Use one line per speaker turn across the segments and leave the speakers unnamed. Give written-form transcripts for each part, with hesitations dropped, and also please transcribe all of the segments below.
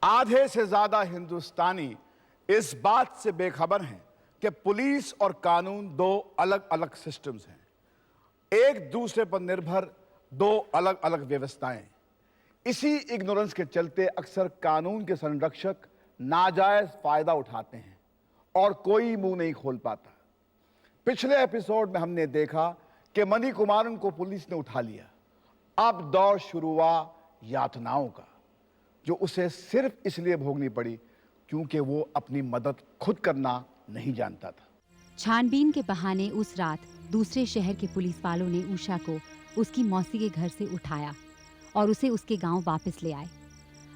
आधे से ज्यादा हिंदुस्तानी इस बात से बेखबर हैं कि पुलिस और कानून दो अलग अलग सिस्टम्स हैं, एक दूसरे पर निर्भर दो अलग अलग व्यवस्थाएं। इसी इग्नोरेंस के चलते अक्सर कानून के संरक्षक नाजायज फायदा उठाते हैं और कोई मुंह नहीं खोल पाता। पिछले एपिसोड में हमने देखा कि मणि कुमारन को पुलिस ने उठा लिया। अब दौर शुरू हुआ यातनाओं का, जो उसे सिर्फ इसलिए भोगनी पड़ी क्योंकि वो अपनी मदद खुद करना नहीं जानता था।
छानबीन के बहाने उस रात दूसरे शहर के पुलिस वालों ने उषा को उसकी मौसी के घर से उठाया और उसे उसके गांव वापस ले आए।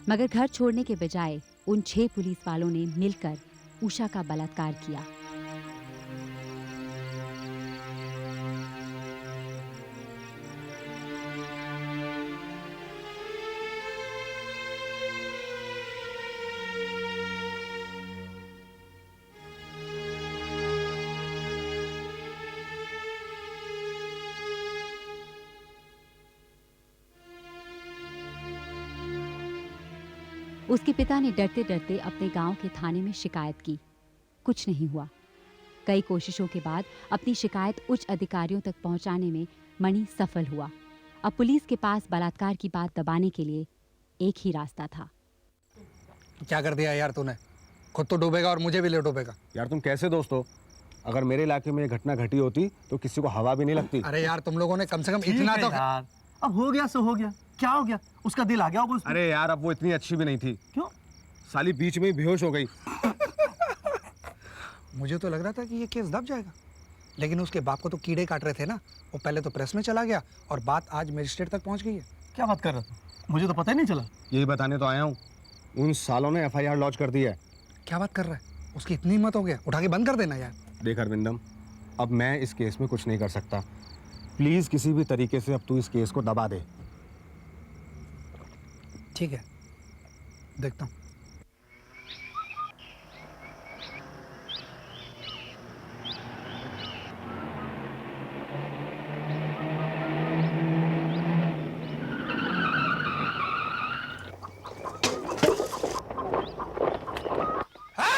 मगर घर छोड़ने के बजाय उन 6 पुलिस वालों ने मिलकर उषा का बलात्कार किया। उसके पिता ने डरते डरते अपने गांव के थाने में शिकायत की। कुछ नहीं हुआ। कई कोशिशों के बाद अपनी शिकायत उच्च अधिकारियों तक पहुंचाने में मणि सफल हुआ। अब पुलिस के पास बलात्कार की बात दबाने के लिए एक ही रास्ता था।
क्या कर दिया यार तूने? खुद तो डूबेगा और मुझे भी ले डूबेगा।
यार तुम कैसे दोस्त हो? अगर मेरे इलाके में ये घटना घटी होती तो किसी को हवा भी नहीं लगती।
अरे यार तुम लोगों ने कम से कम इतना तो
यार, अब हो गया सो हो गया। क्या हो गया? उसका दिल आ गया होगा उसमें।
अरे यार अब वो इतनी अच्छी भी नहीं थी।
क्यों?
साली बीच में ही बेहोश हो गई।
मुझे तो लग रहा था कि ये केस दब जाएगा, लेकिन उसके बाप को तो कीड़े काट रहे थे ना। वो पहले तो प्रेस में चला गया और बात आज मजिस्ट्रेट तक पहुंच गई है।
क्या बात कर रहा था? मुझे तो पता ही नहीं चला।
यही बताने तो आया हूँ। उन सालों ने FIR लॉन्च कर दी है।
क्या बात कर रहा है? उसकी इतनी हिम्मत हो गया? उठा के बंद कर देना यार।
देख अरविंदम, अब मैं इस केस में कुछ नहीं कर सकता। प्लीज किसी भी तरीके से अब तू इस केस को दबा दे।
ठीक है, देखता हूँ।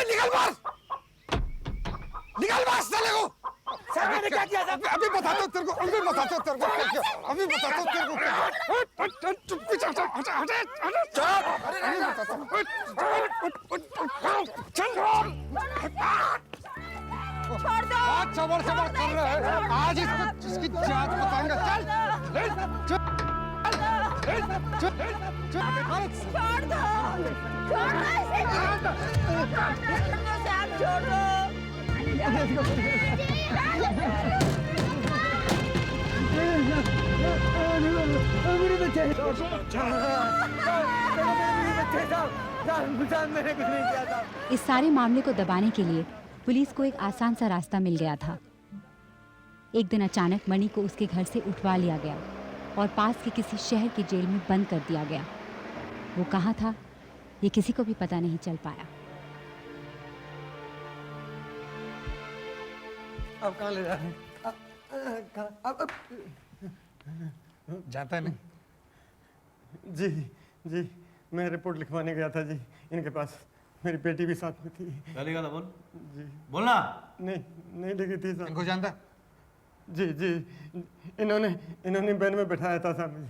निकल बाहर! निकल बाहर साले को!
सर मैंने क्या किया?
अभी बताता हूँ तेरे को, अभी बताता हूँ तेरे को क्या किया, अभी बताता हूँ तेरे को क्या किया। चुप पीछे हट, हट, हट, हट, चल, अभी बताता हूँ। चल, आज सबर सबर कर रहे हैं, आज इसकी जात बताएंगे। चल, चल, चल,
छोड़ दो, छोड़ दो इसे, छोड़ दो।
इस सारे मामले को दबाने के लिए पुलिस को एक आसान सा रास्ता मिल गया था। एक दिन अचानक मणि को उसके घर से उठवा लिया गया और पास के किसी शहर की जेल में बंद कर दिया गया। वो कहाँ था ये किसी को भी पता नहीं चल पाया।
अब कहाँ ले जा रहे हैं? अब
जाता है नहीं?
जी जी, मैं रिपोर्ट लिखवाने गया था जी इनके पास। मेरी बेटी भी साथ में थी।
क्या लिखा था? बोल
जी।
बोलना।
नहीं लिखी थी साहब।
इनको जानता?
जी जी, इन्होंने बैन में बैठाया था साहब मुझे।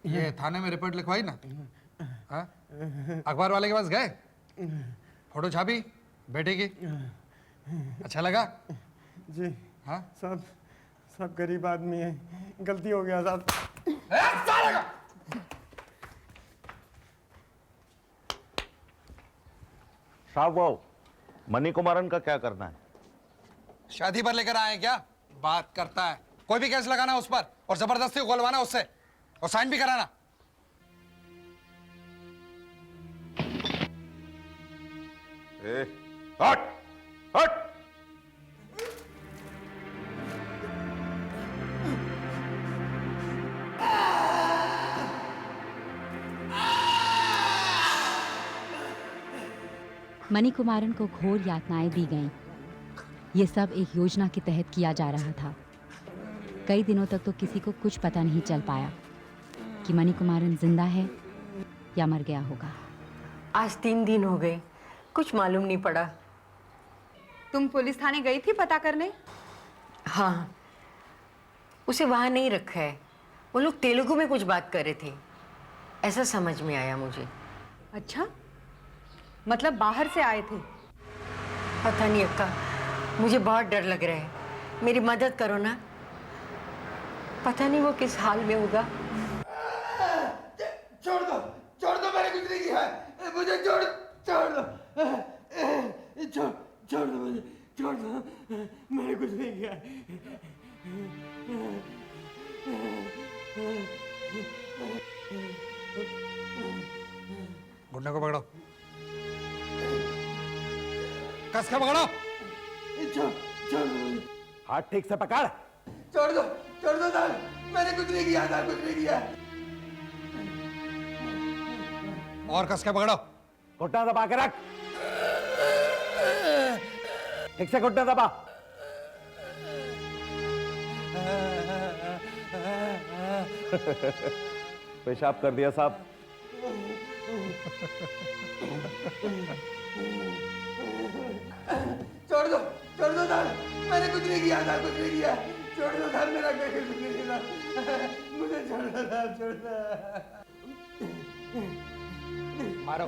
ये थाने में रिपोर्ट लिखवाई ना? हाँ? अखबार वाले के पास गए? फोटो छापी बेटे की? अच्छा लगा?
जी
हाँ?
सब गरीब आदमी है, गलती हो गया साहब।
साहब वो मणि कुमारन का क्या करना है?
शादी पर लेकर आए क्या? बात करता है। कोई भी केस लगाना उस पर और जबरदस्ती खोलवाना उससे और साइन भी कराना।
हट हट।
मणि कुमारन को घोर यातनाएं दी गईं। ये सब एक योजना के तहत किया जा रहा था। कई दिनों तक तो किसी को कुछ पता नहीं चल पाया कि मणि कुमारन जिंदा है या मर गया होगा।
आज 3 दिन हो गए, कुछ मालूम नहीं पड़ा।
तुम पुलिस थाने गई थी पता करने?
हाँ, उसे वहाँ नहीं रखा है। वो लोग तेलुगु में कुछ बात कर रहे थे, ऐसा समझ में आया मुझे।
अच्छा, मतलब बाहर से आए थे?
पता नहीं अक्का, मुझे बहुत डर लग रहा है। मेरी मदद करो ना, पता नहीं वो किस हाल में होगा।
छोड़ दो, मैंने कुछ नहीं किया है, मुझे छोड़ दो, छोड़ दो मुझे, छोड़ दो, मैंने कुछ नहीं किया है।
घुटने को पकड़ो, कस के पकड़ो।
छोड़ दो मुझे,
हाथ ठीक से पकड़।
छोड़ दो सर, मैंने कुछ नहीं किया सर, कुछ नहीं किया।
और कस के पकड़ो।
घुटना दबा के रख, ठीक से घुटना दबा। पेशाब कर दिया साहब।
छोड़ दो सर, मैंने कुछ नहीं किया सर, कुछ नहीं किया। छोड़ दो सर, मेरा कोई कुछ नहीं किया, मुझे छोड़ दो सर, छोड़ दो।
मारो।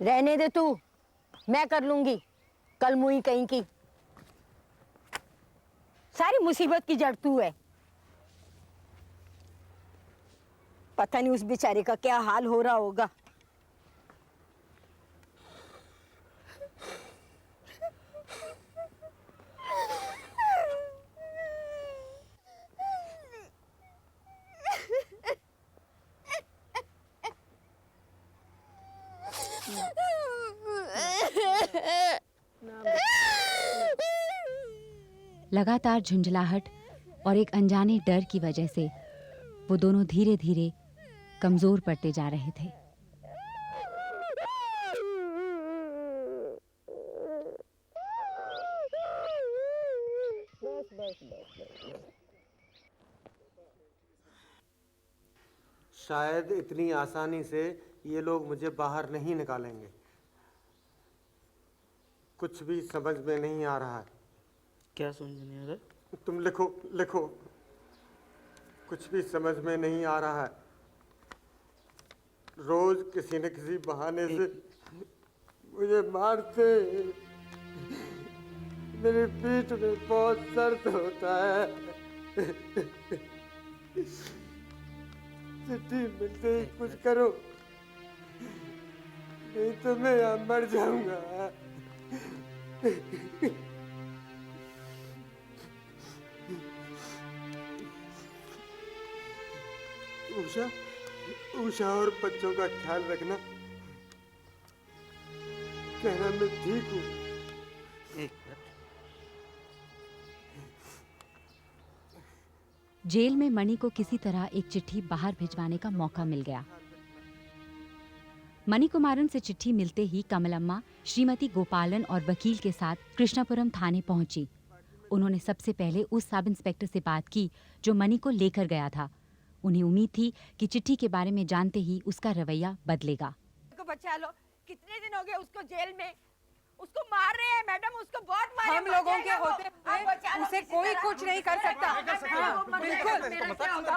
रहने दे तू, मैं कर लूंगी। कल मुई कहीं की, सारी मुसीबत की जड़ तू है। पता नहीं उस बेचारे का क्या हाल हो रहा होगा।
लगातार झुंझलाहट और एक अनजाने डर की वजह से वो दोनों धीरे धीरे कमजोर पड़ते जा रहे थे।
शायद इतनी आसानी से ये लोग मुझे बाहर नहीं निकालेंगे। कुछ भी समझ में नहीं आ रहा है।
क्या समझ नहीं आ रहा?
तुम लिखो। कुछ भी समझ में नहीं आ रहा है। रोज किसी न किसी बहाने से मुझे मारते। मेरी पीठ में बहुत दर्द होता है। चिट्ठी मिलते ही कुछ करो, नहीं तो मैं यहाँ मर जाऊंगा। उषा और बच्चों का ख्याल रखना। कहना मैं ठीक हूँ।
जेल में मणि को किसी तरह एक चिट्ठी बाहर भिजवाने का मौका मिल गया। मणिकुमारन से चिट्ठी मिलते ही कमलम्मा श्रीमती गोपालन और वकील के साथ कृष्णापुरम थाने पहुंची। उन्होंने सबसे पहले उस सब इंस्पेक्टर से बात की जो मणि को लेकर गया था। उन्हें उम्मीद थी कि चिट्ठी के बारे में जानते ही उसका रवैया बदलेगा।
बचा लो, कितने दिन हो गए उसको जेल में, उसको मार रहे हैं मैडम, उसको बहुत मार।
हम लोगों के होते हुए उसे कोई कुछ नहीं कर सकता। हाँ, बिल्कुल,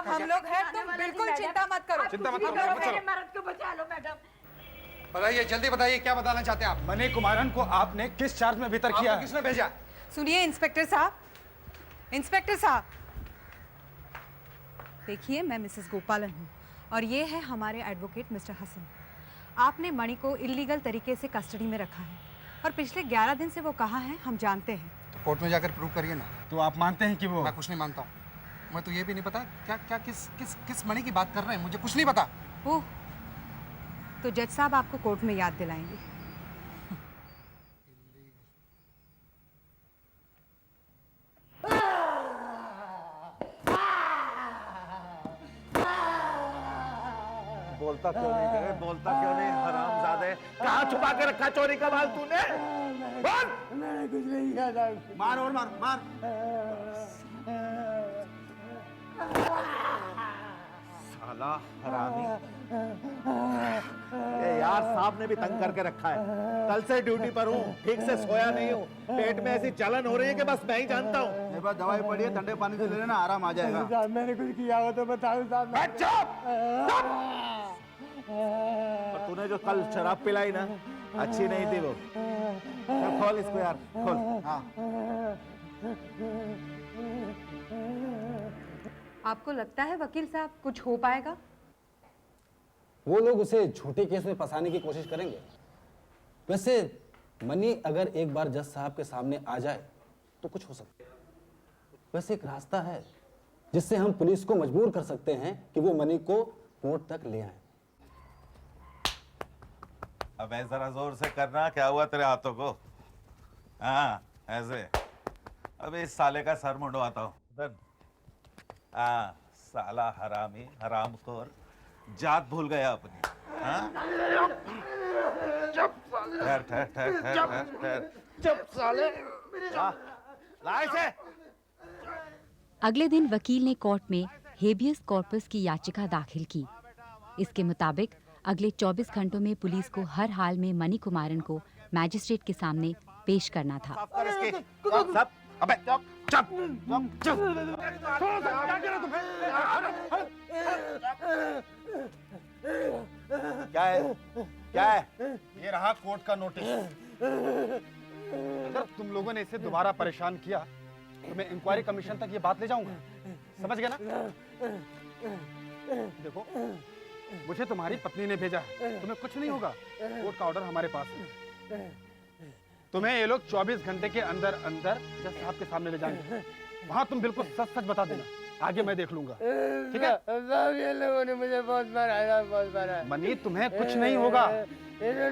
हम लोग हैं, तुम बिल्कुल चिंता मत करो।
मेरे मर्द को बचा लो मैडम।
बताइए, जल्दी बताइए, क्या बताना चाहते हैं आप?
मणिकुमारन को आपने किस चार्ज में भीतर किया है?
किसने भेजा?
सुनिए इंस्पेक्टर साहब, इंस्पेक्टर साहब, देखिए मैं मिसेस गोपालन हूँ और ये है हमारे एडवोकेट मिस्टर हसन। आपने मणि को इलीगल तरीके से कस्टडी में रखा है और पिछले 11 दिन से वो कहाँ है हम जानते हैं।
तो कोर्ट में जाकर प्रूव करिए ना।
तो आप मानते हैं कि वो?
मैं कुछ नहीं मानता हूँ। मैं तो ये भी नहीं पता क्या क्या किस किस किस मणि की बात कर रहे हैं, मुझे कुछ नहीं पता।
ओह, तो जज साहब आपको कोर्ट में याद दिलाएंगे।
बोलता क्यों नहीं है? बोलता क्यों नहीं? हरामजादे, कहाँ छुपा के रखा चोरी का माल तूने? बोल!
मैंने कुछ नहीं किया साहब।
मार और मार मार।
साला हरामी। ये यार साहब ने भी तंग करके रखा है। कल से ड्यूटी पर हूँ, ठीक से सोया नहीं हूँ, पेट में ऐसी जलन हो रही है कि बस मैं ही जानता हूँ।
मेरे पास दवाई पड़ी है, ठंडे पानी से ले लेना, आराम आ जाएगा।
साहब मैंने कुछ किया हो तो बताओ साहब।
और तूने जो कल शराब पिलाई ना, अच्छी नहीं थी वो। चल खोल इसको यार, खोल। हाँ।
आपको लगता है वकील साहब कुछ हो पाएगा?
वो लोग उसे झूठे केस में फंसाने की कोशिश करेंगे। वैसे मनी अगर एक बार जज साहब के सामने आ जाए तो कुछ हो सकता है। वैसे एक रास्ता है जिससे हम पुलिस को मजबूर कर सकते हैं कि वो मनी को कोर्ट तक ले आए।
अब जरा जोर से करना, क्या हुआ तेरे हाथों को? हाँ ऐसे। अब इस साले का सर मुंडवाता हूँ। हाँ साला हरामी, हरामखोर, जात भूल गया अपनी। हाँ? ठहर ठहर ठहर ठहर ठहर। चुप साले। ला इसे।
अगले दिन वकील ने कोर्ट में हेबियस कॉर्पस की याचिका दाखिल की। इसके मुताबिक अगले 24 घंटों में पुलिस को हर हाल में मणि कुमारन को मैजिस्ट्रेट के सामने पेश करना था।
साफ कर इसकी। सब। अबे चुप चुप चुप। क्या है? क्या है?
ये रहा कोर्ट का नोटिस। अगर तुम लोगों ने इसे दोबारा परेशान किया तो मैं इंक्वायरी कमीशन तक ये बात ले जाऊंगा। समझ गए ना? देखो, मुझे तुम्हारी पत्नी ने भेजा है, तुम्हें कुछ नहीं होगा। कोर्ट का ऑर्डर हमारे पास है। तुम्हें ये लोग 24 घंटे के अंदर अंदर जज साहब के सामने ले जाएंगे। वहां तुम बिल्कुल सच सच बता देना, आगे मैं देख लूंगा। ठीक है?
साहब ये लोगों ने मुझे बहुत मारा है, बहुत मारा है।
मनी, तुम्हें कुछ नहीं होगा,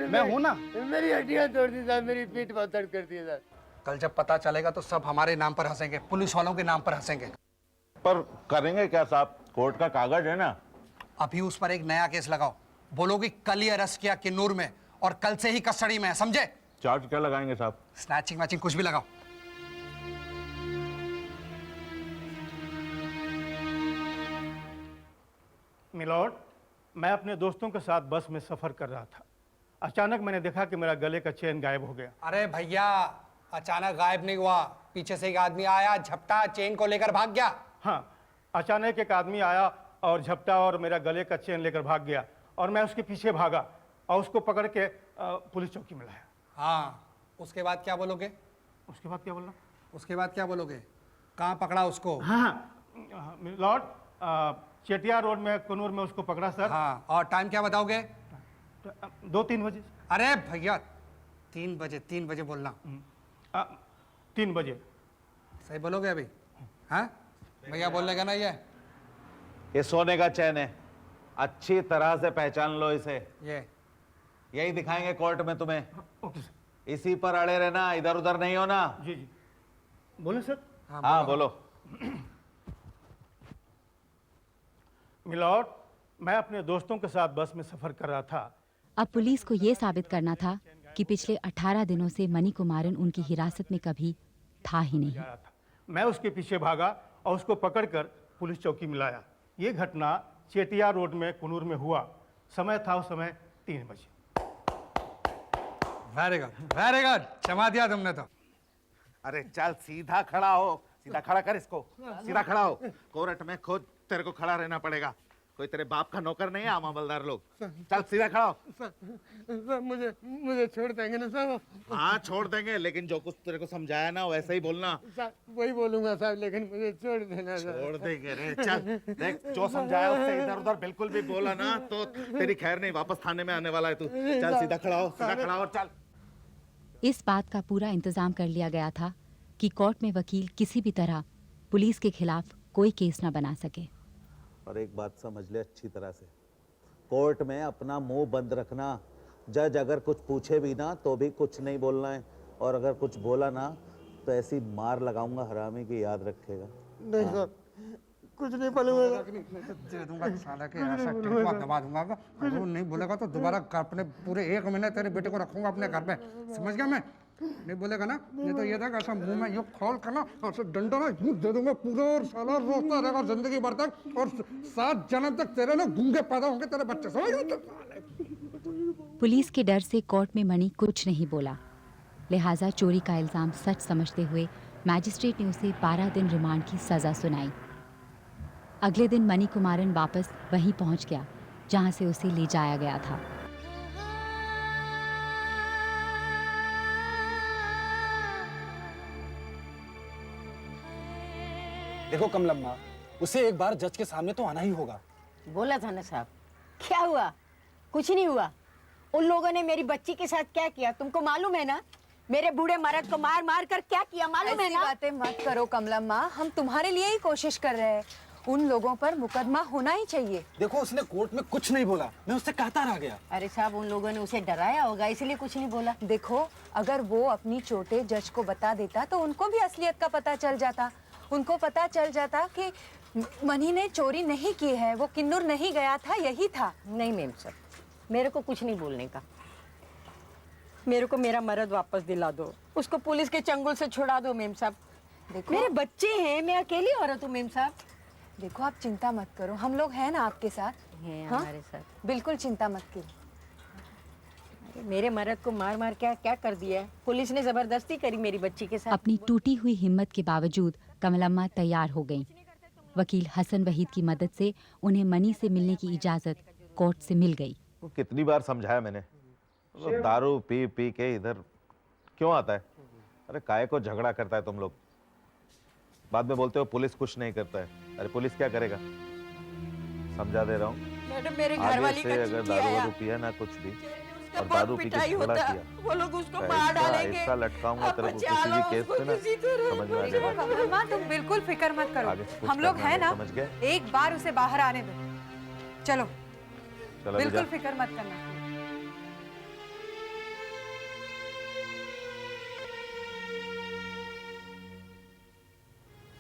मैं हूं ना।
मेरी हड्डियां तोड़ दी साहब, मेरी पीठ बहुत दर्द करती है साहब।
कल जब पता चलेगा तो सब हमारे नाम पर हंसेंगे, पुलिस वालों के नाम पर हंसेंगे।
पर करेंगे क्या साहब? कोर्ट का कागज है ना।
अभी उस पर एक नया केस लगाओ, बोलो कि कल ही अरेस्ट किया किन्नूर में और कल से ही कस्टडी में है, समझे?
चार्ज क्या लगाएंगे साहब?
स्नैचिंग मैचिंग कुछ भी लगाओ।
मिलॉर्ड, मैं अपने दोस्तों के साथ बस में सफर कर रहा था। अचानक मैंने देखा कि मेरा गले का चेन गायब हो गया।
अरे भैया, अचानक गायब नहीं हुआ, पीछे से एक आदमी आया, झपटा, चेन को लेकर भाग गया।
हाँ, अचानक एक आदमी आया और झपटा और मेरा गले का चेन लेकर भाग गया और मैं उसके पीछे भागा और उसको पकड़ के पुलिस चौकी में लाया।
हाँ, उसके बाद क्या बोलोगे?
उसके बाद क्या बोलना?
उसके बाद क्या बोलोगे? कहाँ पकड़ा उसको?
हाँ लॉर्ड, चेटिया रोड में, कनूर में उसको पकड़ा सर।
हाँ, और टाइम क्या बताओगे?
2-3 बजे।
अरे भैया, 3 बजे, 3 बजे बोलना।
3 बजे।
सही बोलोगे अभी? हाँ भैया, बोल लेगा ना?
ये सोने का चैन है, अच्छी तरह से पहचान लो इसे।
ये
यही दिखाएंगे कोर्ट में तुम्हें।
Okay sir.
इसी पर अड़े रहना, इधर उधर नहीं होना।
जी जी, बोले सर।
हाँ बोलो।
मिलॉर्ड, मैं अपने दोस्तों के साथ बस में सफर कर रहा था।
अब पुलिस को ये साबित करना था कि पिछले 18 दिनों से मणि कुमारन उनकी हिरासत में कभी था ही नहीं।
मैं उसके पीछे भागा और उसको पकड़कर पुलिस चौकी में लाया। ये घटना चेटिया रोड में, कुनूर में हुआ। समय था उस समय 3 बजे।
वेरी गुड, वेरी गुड, क्षमा दिया तुमने तो।
अरे चल सीधा खड़ा हो, सीधा खड़ा कर इसको, सीधा खड़ा हो। कोर्ट में खुद तेरे को खड़ा रहना पड़ेगा, कोई तेरे बाप का नौकर नहीं है, आमा बलदार लोग। चल सीधा खड़ा हो।
सर मुझे छोड़ देंगे ना साहब?
हाँ छोड़ देंगे, लेकिन जो कुछ तेरे को समझाया ना वैसे ही बोलना।
वही बोलूंगा साहब, लेकिन मुझे छोड़ देना साहब।
छोड़ देंगे रे। चल देख, जो समझाया उससे इधर उधर बिल्कुल भी बोला ना तो तेरी खैर नहीं, वापस थाने में आने वाला है तू। चल सीधा खड़ा हो, सीधा खड़ा हो, चल।
इस बात का पूरा इंतजाम कर लिया गया था कि कोर्ट में वकील किसी भी तरह पुलिस के खिलाफ कोई केस न बना सके।
और एक बात समझ ले अच्छी तरह से, कोर्ट में अपना मुंह बंद रखना। जज अगर कुछ पूछे भी ना तो भी कुछ नहीं बोलना है, और अगर कुछ बोला ना तो ऐसी मार लगाऊंगा हरामी की, याद रखेगा।
नहीं सर, कुछ नहीं बोलूंगा।
दे दूंगा साला के, ऐसा टिकवा दबा दूंगा। अगर वो नहीं बोलेगा तो दोबारा अपने पूरे 1 महीने तेरे बेटे को रखूंगा अपने घर पे, समझ गया? मैं नहीं बोलेगा ना, नहीं तो ये था ऐसा मुंह में यूं खोल कर ना और डंडा ना यूं दे दूंगा पूरा, और साला रोता रहेगा जिंदगी भर तक, और 7 जन्म तक तेरे ना गूंगे पैदा होंगे तेरे बच्चे, समझ गए?
पुलिस के डर से कोर्ट में मणि कुछ नहीं बोला, लिहाजा चोरी का इल्जाम सच समझते हुए मैजिस्ट्रेट ने उसे 12 दिन रिमांड की सजा सुनाई। अगले दिन मणि कुमारन वापस वहीं पहुंच गया जहां से उसे ले जाया गया था।
देखो कमलम्मा, उसे एक बार जज के सामने तो आना ही होगा।
बोला था ना साहब, क्या हुआ? कुछ नहीं हुआ। उन लोगों ने मेरी बच्ची के साथ क्या किया तुमको मालूम है ना? मेरे बूढ़े मर्द को मार मार कर क्या किया मालूम है ना?
ऐसी बातें मत करो कमलम्मा, हम तुम्हारे लिए ही कोशिश कर रहे हैं। उन लोगों पर मुकदमा होना ही चाहिए।
देखो उसने कोर्ट में कुछ नहीं बोला, मैं उससे कहता रह गया।
अरे साहब, उन लोगों ने उसे डराया होगा इसलिए कुछ नहीं बोला।
देखो, अगर वो अपनी चोटें जज को बता देता तो उनको भी असलियत का पता चल जाता। उनको पता चल जाता कि मणि ने चोरी नहीं की है, वो किन्नूर नहीं गया था, यही था।
नहीं मेम साहब, मेरे को कुछ नहीं बोलने का। मेरे को मेरा मर्द वापस दिला दो, उसको पुलिस के चंगुल से छुड़ा दो मेम साहब।
देखो,
मेरे बच्चे हैं, मैं अकेली औरत हूँ मेम साहब।
देखो आप चिंता मत करो, हम लोग हैं ना आपके साथ।
हैं
हाँ?
हमारे साथ।
बिल्कुल चिंता मत करो।
अरे मेरे मर्द को मार मार क्या क्या कर दिया है? पुलिस ने जबरदस्ती करी मेरी बच्ची के साथ।
अपनी टूटी हुई हिम्मत के बावजूद कमलम्मा तैयार हो गईं। वकील हसन वहीद की मदद से उन्हें मणि से मिलने की इजाजत कोर्ट से मिल गई।
वो कितनी बार समझाया मैंने, वो दारू पी पी के इधर क्यों आता है? अरे काहे को झगड़ा करता है तुम लोग? बाद में बोलते हो पुलिस कुछ नहीं करता है। अरे पुलिस क्या करेगा? समझा दे रहा हूँ,
मैडम मेरे घर
आगे
वाली
से
का
अगर
चिट्ठी
दारू
आया,
वारू पिया ना कुछ भी और
बहुत
दारू पी के
पिटाई
झगड़ा
होता,
किया,
वो लोग उसको
तो
मार
ऐसा
डालेंगे।
ऐसा लटकाऊंगा
आप
तेरे को
बचा
किसी
लो
भी केस
उसको
पे ना,
किसी तरह।
समझ में आ
देखो
जाएगा।
कमलम्मा, तुम बिल्कुल फिक्र मत करो,
आगे से कुछ
हम लोग
करना
हैं
नहीं,
ना।
समझ गए?
एक बार उसे बाहर आने दो। चलो,
चलो
बिल्कुल फिक्र मत करना।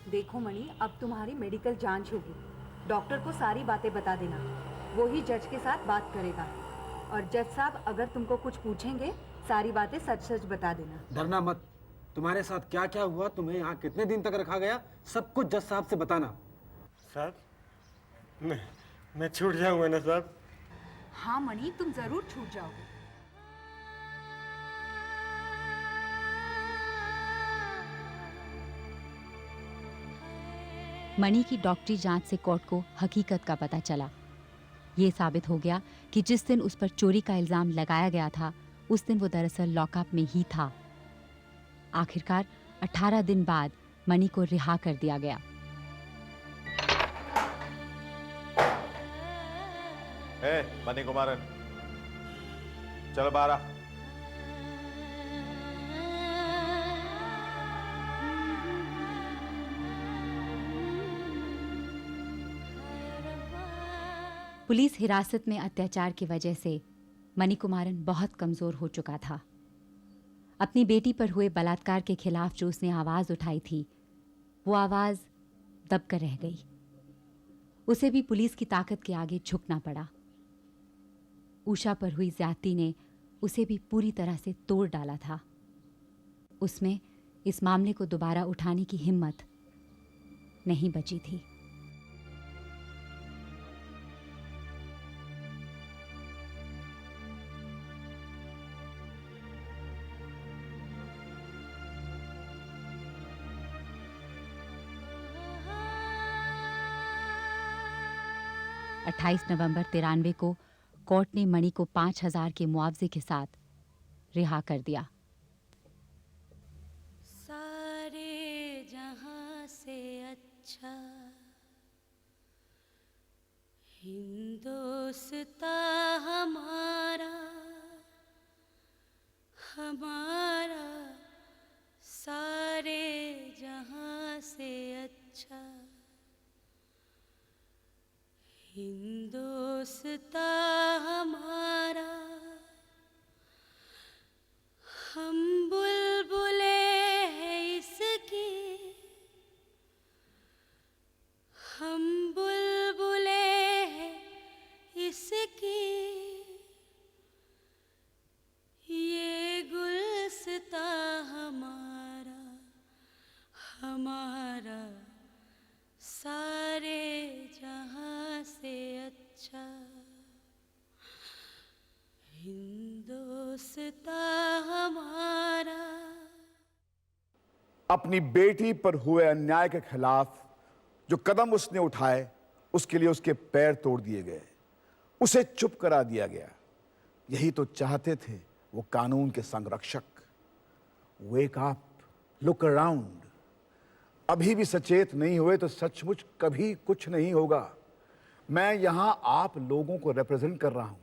देखो मणि, अब तुम्हारी मेडिकल जांच होगी। डॉक्टर को सारी बातें बता देना, वो ही जज के साथ बात करेगा। और जज साहब अगर तुमको कुछ पूछेंगे, सारी बातें सच सच बता देना।
डरना मत। तुम्हारे साथ क्या क्या हुआ, तुम्हें यहाँ कितने दिन तक रखा गया, सब कुछ जज साहब से बताना।
साहब, मैं छूट जाऊंगा ना साहब?
हाँ मणि, तुम जरूर छूट जाओगे।
मणि की डॉक्टरी जांच से कोर्ट को हकीकत का पता चला। ये साबित हो गया कि जिस दिन उस पर चोरी का इल्जाम लगाया गया था, उस दिन वो दरअसल लॉकअप में ही था। आखिरकार 18 दिन बाद मणि को रिहा कर दिया गया।
मणि कुमारन, चलो बाहर आ।
पुलिस हिरासत में अत्याचार की वजह से मणि कुमारन बहुत कमजोर हो चुका था। अपनी बेटी पर हुए बलात्कार के खिलाफ जो उसने आवाज उठाई थी, वो आवाज दबकर रह गई। उसे भी पुलिस की ताकत के आगे झुकना पड़ा। उषा पर हुई ज्यादती ने उसे भी पूरी तरह से तोड़ डाला था। उसमें इस मामले को दोबारा उठाने की हिम्मत नहीं बची थी। नवंबर 93 को कोर्ट ने मणि को 5,000 के मुआवजे के साथ रिहा कर दिया।
सारे जहां से अच्छा हिंदुस्तान हमारा, हमारा सारे जहां से अच्छा। हिंदोस्ता हमारा, हम बुलबुले हैं इसकी, हम बुलबुले हैं इसकी, ये गुलस्ता हमारा, हमारा सारे जहां से अच्छा, हिंदोस्ता हमारा।
अपनी बेटी पर हुए अन्याय के खिलाफ जो कदम उसने उठाए उसके लिए उसके पैर तोड़ दिए गए, उसे चुप करा दिया गया। यही तो चाहते थे वो कानून के संरक्षक। Wake up, look around. अभी भी सचेत नहीं हुए तो सचमुच कभी कुछ नहीं होगा। मैं यहां आप लोगों को रिप्रेजेंट कर रहा हूं।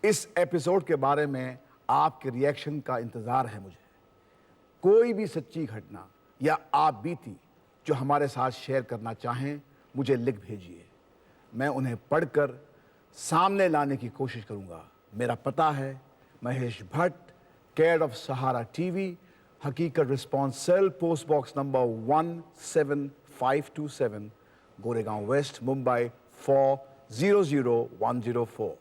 इस एपिसोड के बारे में आपके रिएक्शन का इंतजार है मुझे। कोई भी सच्ची घटना या आप बीती जो हमारे साथ शेयर करना चाहें मुझे लिख भेजिए। मैं उन्हें पढ़कर सामने लाने की कोशिश करूंगा। मेरा पता है Mahesh Bhatt, care of Sahara TV, Haqeeqat response cell, post box number 17527, Goregaon west, Mumbai 400104।